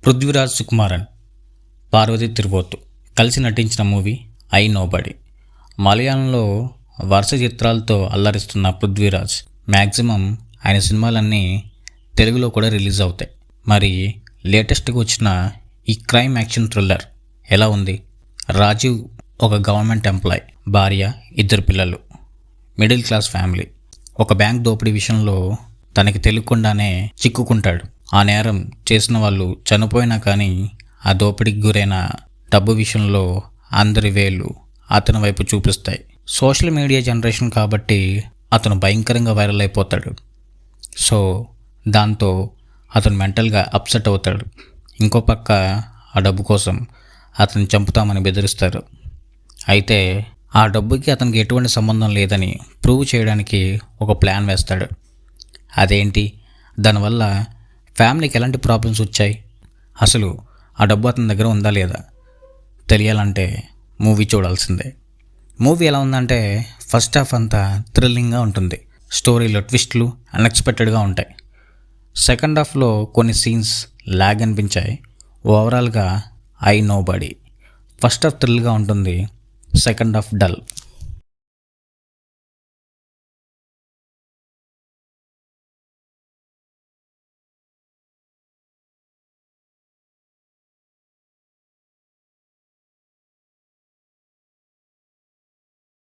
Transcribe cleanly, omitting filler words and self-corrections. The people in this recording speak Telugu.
పృథ్వీరాజ్ సుకుమారన్, పార్వతి తిరువోతు కలిసి నటించిన మూవీ ఐ నోబడి. మలయాళంలో వరుస చిత్రాలతో అల్లరిస్తున్న పృథ్వీరాజ్ మ్యాక్సిమం ఆయన సినిమాలన్నీ తెలుగులో కూడా రిలీజ్ అవుతాయి. మరి లేటెస్ట్గా వచ్చిన ఈ క్రైమ్ యాక్షన్ థ్రిల్లర్ ఎలా ఉంది? రాజీవ్ ఒక గవర్నమెంట్ ఎంప్లాయ్, భార్య, 2 పిల్లలు, మిడిల్ క్లాస్ ఫ్యామిలీ. ఒక బ్యాంక్ దోపిడీ విషయంలో తనకి తెలియకుండానే చిక్కుకుంటాడు. ఆ నేరం చేసిన వాళ్ళు చనిపోయినా కానీ ఆ దోపిడీకి గురైన డబ్బు విషయంలో అందరి వేళ్ళు అతని వైపు చూపిస్తాయి. సోషల్ మీడియా జనరేషన్ కాబట్టి అతను భయంకరంగా వైరల్ అయిపోతాడు. సో దాంతో అతను మెంటల్గా అప్సెట్ అవుతాడు. ఇంకో పక్క ఆ డబ్బు కోసం అతను చంపుతామని బెదిరిస్తారు. అయితే ఆ డబ్బుకి అతనికి ఎటువంటి సంబంధం లేదని ప్రూవ్ చేయడానికి ఒక ప్లాన్ వేస్తాడు. అదేంటి, దానివల్ల ఫ్యామిలీకి ఎలాంటి ప్రాబ్లమ్స్ వచ్చాయి, అసలు ఆ డబ్బు అతని దగ్గర ఉందా లేదా తెలియాలంటే మూవీ చూడాల్సిందే. మూవీ ఎలా ఉందంటే ఫస్ట్ హాఫ్ అంతా థ్రిల్లింగ్గా ఉంటుంది. స్టోరీలో ట్విస్ట్లు అన్ఎక్స్పెక్టెడ్గా ఉంటాయి. సెకండ్ హాఫ్లో కొన్ని సీన్స్ లాగ్ అనిపించాయి. ఓవరాల్గా ఐ నోబడి. ఫస్ట్ హాఫ్ థ్రిల్గా ఉంటుంది, సెకండ్ హాఫ్ డల్.